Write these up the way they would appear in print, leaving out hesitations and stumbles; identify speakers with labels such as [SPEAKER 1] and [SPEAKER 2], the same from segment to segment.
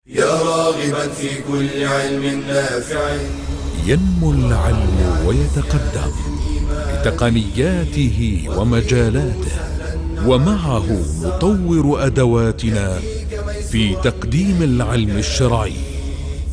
[SPEAKER 1] يا راغبا في كل علم نافع.
[SPEAKER 2] ينمو العلم ويتقدم بتقنياته ومجالاته، ومعه نطور أدواتنا في تقديم العلم الشرعي.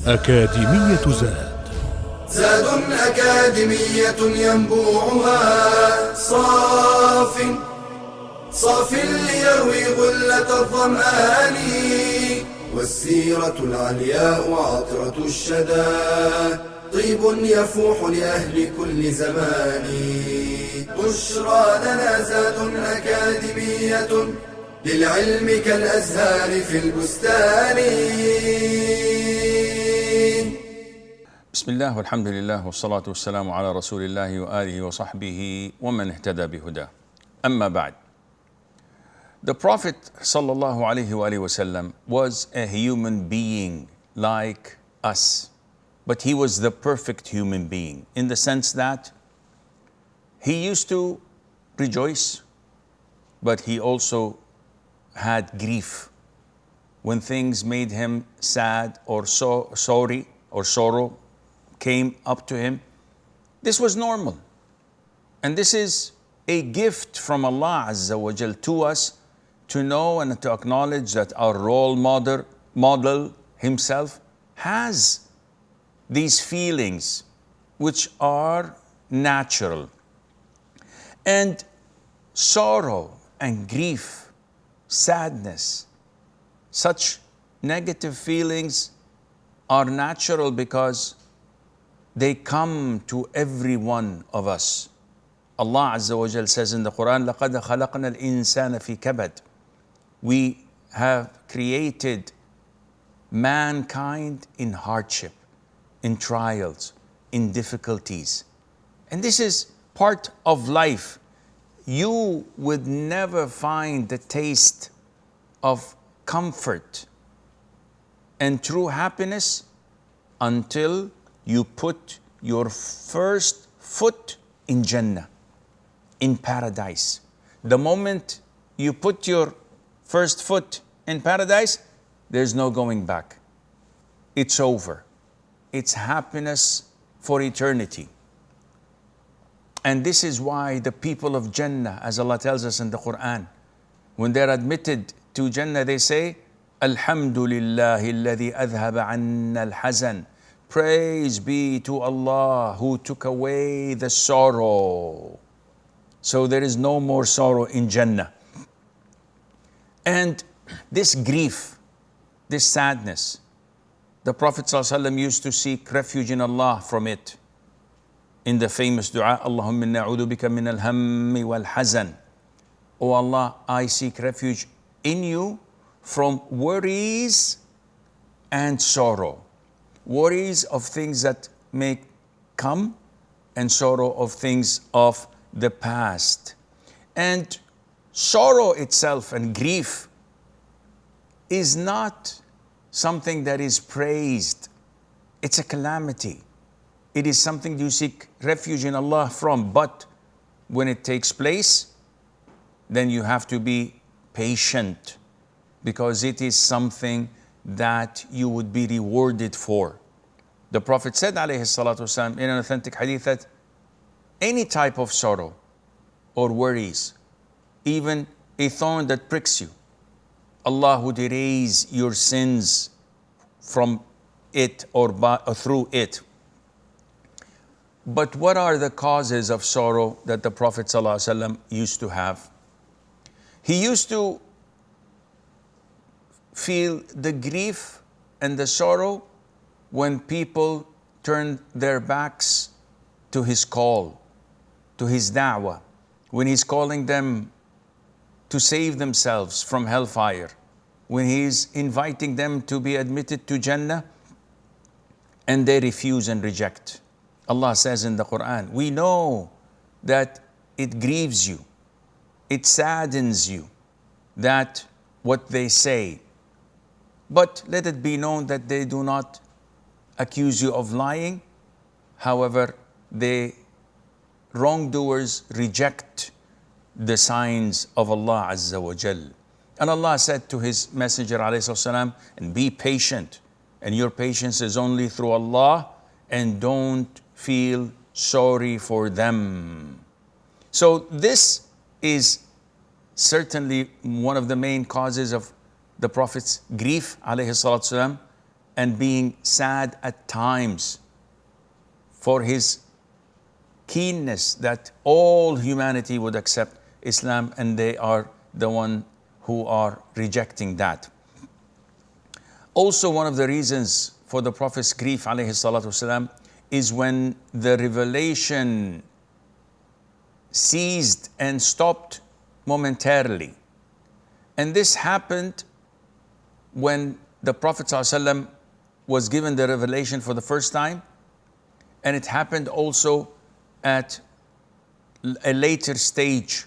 [SPEAKER 2] أكاديمية
[SPEAKER 1] زاد أكاديمية ينبوعها صاف ليروي غلة الظمآن، والسيرة العلياء عطرة الشدى طيب يفوح لأهل كل زمان. بشرى لنا زاد أكاديمية للعلم كالأزهار في البستان.
[SPEAKER 3] بسم الله والحمد لله والصلاة والسلام على رسول الله وآله وصحبه ومن اهتدى بهداه. أما بعد. The Prophet sallallahu alaihi wasallam was a human being like us, but he was the perfect human being in the sense that he used to rejoice, but he also had grief when things made him sad or sorry or sorrow came up to him. This was normal, and this is a gift from Allah Azza wa Jal to us, to know and to acknowledge that our role model himself has these feelings which are natural. And sorrow and grief, sadness, such negative feelings are natural because they come to every one of us. Allah Azza wa Jal says in the Quran, لَقَدْ خَلَقْنَا الْإِنسَانَ فِي كَبَدٍ. We have created mankind in hardship, in trials, in difficulties. And this is part of life. You would never find the taste of comfort and true happiness until you put your first foot in Jannah, in paradise. The moment you put your first foot in paradise, there's no going back. It's over. It's happiness for eternity. And this is why the people of Jannah, as Allah tells us in the Quran, when they're admitted to Jannah, they say, Alhamdulillahi alladhi adhaba anna al-hazan. Praise be to Allah who took away the sorrow. So there is no more sorrow in Jannah. And this grief, this sadness, the Prophet ﷺ used to seek refuge in Allah from it. In the famous dua, Allahumma inna a'udhu bika min al-hammi wal-hazan. Oh Allah, I seek refuge in you from worries and sorrow. Worries of things that may come and sorrow of things of the past. And sorrow itself and grief is not something that is praised. It's a calamity. It is something you seek refuge in Allah from. But when it takes place, then you have to be patient, because it is something that you would be rewarded for. The Prophet said, alayhi salatu wasalam, in an authentic hadith, that any type of sorrow or worries, even a thorn that pricks you, Allah would erase your sins from it or through it. But what are the causes of sorrow that the Prophet ﷺ used to have? He used to feel the grief and the sorrow when people turned their backs to his call, to his da'wah, when he's calling them to save themselves from hellfire, when he's inviting them to be admitted to Jannah and they refuse and reject. Allah says in the Quran, we know that it grieves you, it saddens you, that what they say. But let it be known that they do not accuse you of lying. However, the wrongdoers reject the signs of Allah Azza wa Jal. And Allah said to His Messenger alayhi salam, and be patient and your patience is only through Allah, and don't feel sorry for them. So this is certainly one of the main causes of the Prophet's grief, alayhi salatu salam, and being sad at times for his keenness that all humanity would accept Islam, and they are the one who are rejecting that. Also, one of the reasons for the Prophet's grief, alayhi salatu wasalam, is when the revelation ceased and stopped momentarily. And this happened when the Prophet ﷺ was given the revelation for the first time, and it happened also at a later stage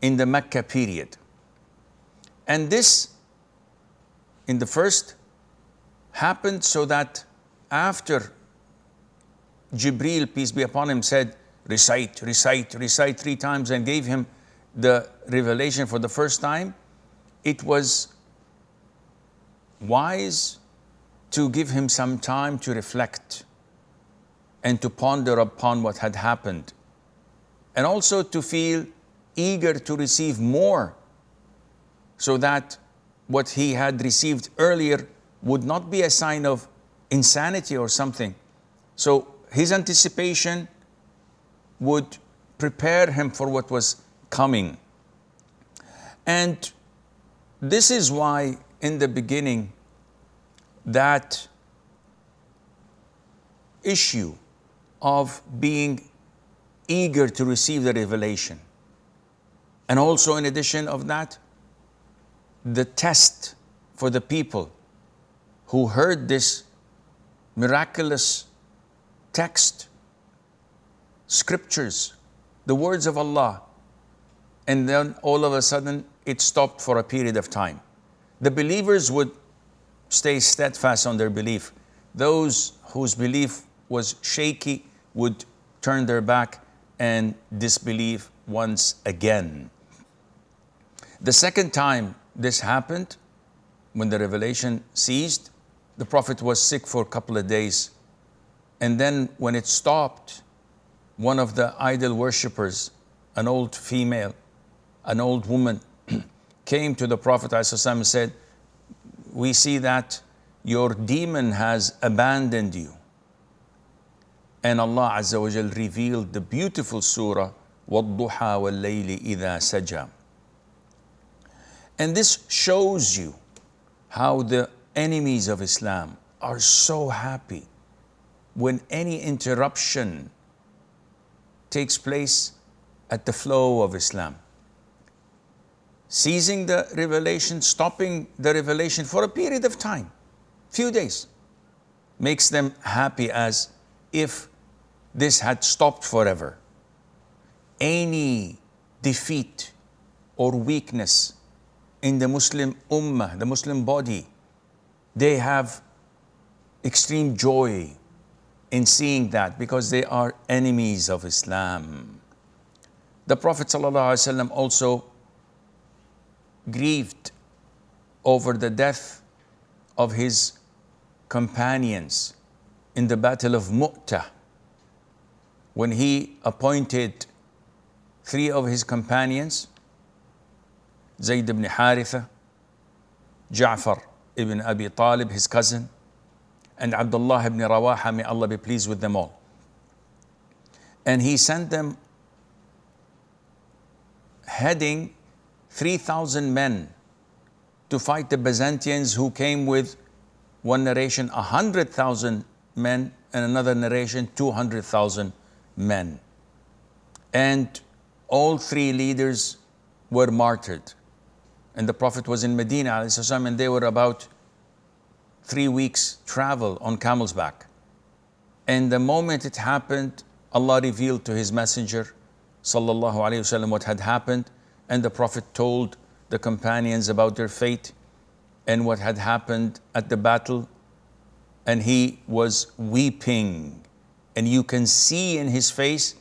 [SPEAKER 3] in the Mecca period. And this, in the first, happened so that after Jibreel, peace be upon him, said, recite, recite, recite 3 times, and gave him the revelation for the first time, it was wise to give him some time to reflect and to ponder upon what had happened, and also to feel eager to receive more, so that what he had received earlier would not be a sign of insanity or something. So his anticipation would prepare him for what was coming. And this is why in the beginning that issue of being eager to receive the revelation, and also in addition of that, the test for the people who heard this miraculous text, scriptures, the words of Allah, and then all of a sudden it stopped for a period of time. The believers would stay steadfast on their belief. Those whose belief was shaky would turn their back and disbelieve once again. The second time this happened, when the revelation ceased, the Prophet was sick for a couple of days. And then when it stopped, one of the idol worshippers, an old female, an old woman, came to the Prophet ﷺ and said, we see that your demon has abandoned you. And Allah Azza wa Jal revealed the beautiful surah, وَالضُّحَى وَاللَّيْلِ إِذَا سَجَى. And this shows you how the enemies of Islam are so happy when any interruption takes place at the flow of Islam. Seizing the revelation, stopping the revelation for a period of time, few days, makes them happy as if this had stopped forever. Any defeat or weakness in the Muslim ummah, the Muslim body, they have extreme joy in seeing that, because they are enemies of Islam. The Prophet ﷺ also grieved over the death of his companions in the Battle of Mu'tah, when he appointed 3 of his companions, Zayd ibn Haritha, Ja'far ibn Abi Talib, his cousin, and Abdullah ibn Rawaha, may Allah be pleased with them all. And he sent them heading 3,000 men to fight the Byzantines, who came with, one narration, 100,000 men, and another narration, 200,000 men. And all 3 leaders were martyred. And the Prophet was in Medina, ﷺ, and they were about 3 weeks travel on camel's back. And the moment it happened, Allah revealed to his messenger, sallallahu alayhi wasallam, what had happened, and the Prophet told the companions about their fate and what had happened at the battle, and he was weeping, and you can see in his face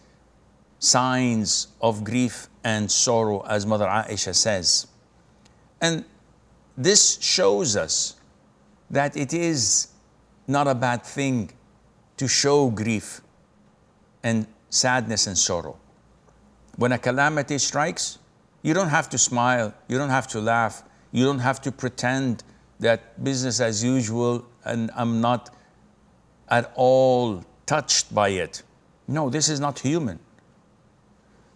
[SPEAKER 3] signs of grief and sorrow, as Mother Aisha says. And this shows us that it is not a bad thing to show grief and sadness and sorrow. When a calamity strikes, you don't have to smile, you don't have to laugh, you don't have to pretend that business as usual and I'm not at all touched by it. No, this is not human.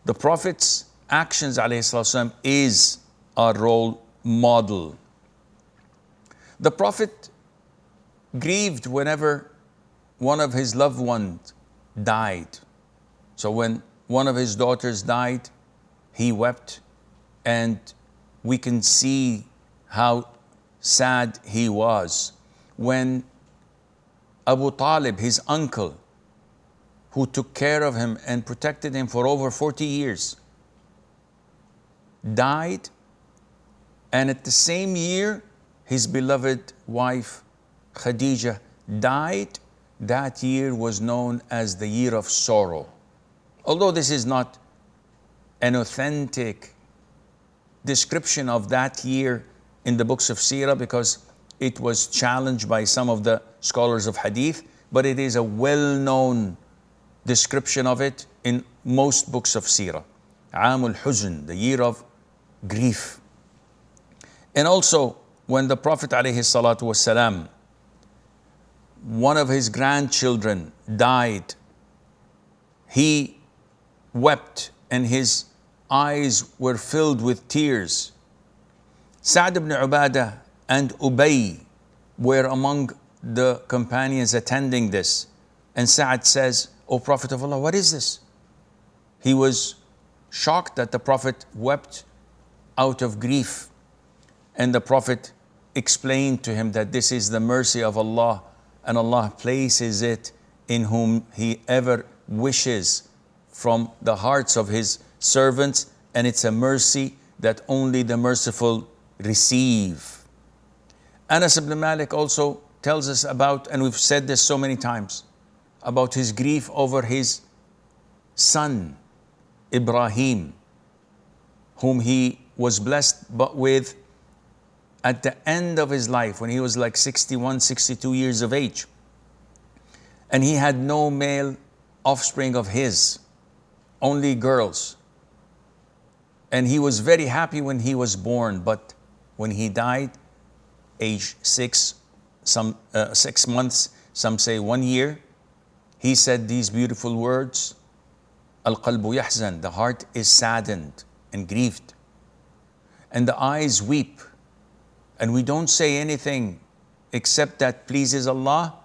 [SPEAKER 3] The Prophet's actions, alayhi salatu wasalam, is our role model. The Prophet grieved whenever one of his loved ones died. So when one of his daughters died, he wept, and we can see how sad he was. When Abu Talib, his uncle, who took care of him and protected him for over 40 years, died, and at the same year, his beloved wife, Khadijah, died. That year was known as the year of sorrow. Although this is not an authentic description of that year in the books of Seerah, because it was challenged by some of the scholars of Hadith, but it is a well-known description of it in most books of Seerah. Amul Huzn, the year of grief. And also, when the Prophet ﷺ, one of his grandchildren died, he wept and his eyes were filled with tears. Sa'd ibn Ubadah and Ubay were among the companions attending this. And Sa'd says, "O Prophet of Allah, what is this?" He was shocked that the Prophet wept out of grief. And the Prophet explained to him that this is the mercy of Allah, and Allah places it in whom He ever wishes from the hearts of His servants, and it's a mercy that only the merciful receive. Anas ibn Malik also tells us about, and we've said this so many times, about his grief over his son, Ibrahim, whom he was blessed with at the end of his life when he was like 61, 62 years of age. And he had no male offspring of his, only girls. And he was very happy when he was born, but when he died, age 6 months, some say 1 year, he said these beautiful words, Al-qalbu yahzan, the heart is saddened and grieved, and the eyes weep, and we don't say anything except that pleases Allah,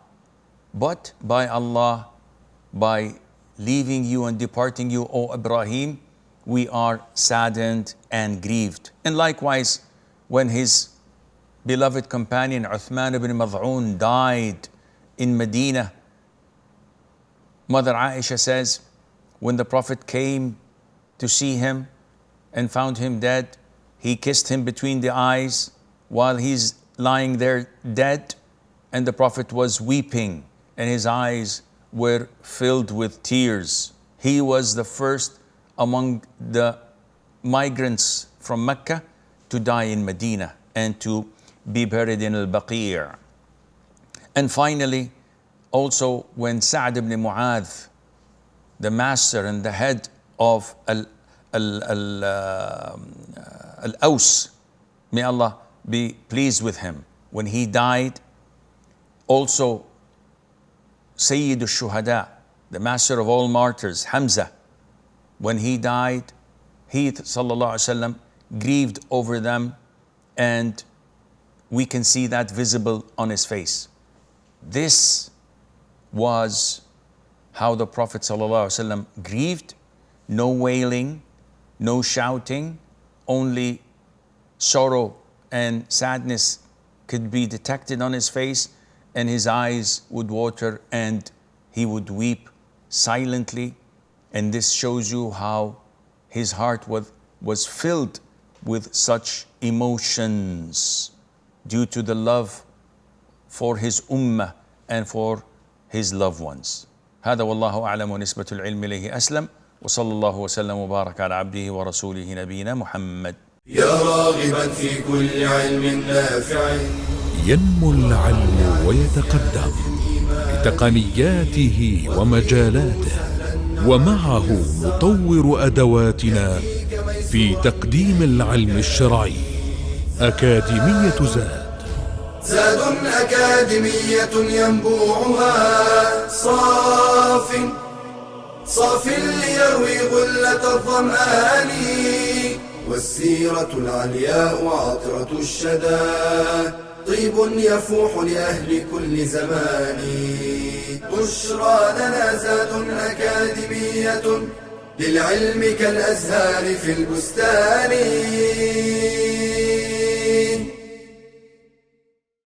[SPEAKER 3] but by Allah, by leaving you and departing you, O Ibrahim, we are saddened and grieved. And likewise, when his beloved companion Uthman ibn Mad'un died in Medina, Mother Aisha says, when the Prophet came to see him and found him dead, he kissed him between the eyes while he's lying there dead, and the Prophet was weeping and his eyes were filled with tears. He was the first among the migrants from Mecca to die in Medina and to be buried in Al-Baqi'. And finally, also when Sa'd ibn Mu'adh, the master and the head of Al-Aws, may Allah be pleased with him, when he died, also Sayyid al-Shuhada, the master of all martyrs, Hamza, when he died, he sallallahu alaihi wasallam grieved over them, and we can see that visible on his face. This was how the Prophet sallallahu alaihi wasallam grieved. No wailing, no shouting, only sorrow and sadness could be detected on his face, and his eyes would water and he would weep silently. And this shows you how his heart was filled with such emotions due to the love for his ummah and for his loved ones. هذا والله أعلم ونسبة العلم إليه أسلم وصلى الله وسلم وبارك على عبده ورسوله نبينا محمد.
[SPEAKER 1] يا راغبا في كل علم نافع
[SPEAKER 2] ينمو العلم ويتقدم بتقنياته ومجالاته، ومعه نطور أدواتنا في تقديم العلم الشرعي. أكاديمية
[SPEAKER 1] زاد أكاديمية ينبوعها صاف ليروي غلة الظمآن، والسيرة العلياء عطرة الشدى طيب يفوح لأهل كل زمان. بشرى لنا زاد أكاديمية للعلم كالأزهار في البستان.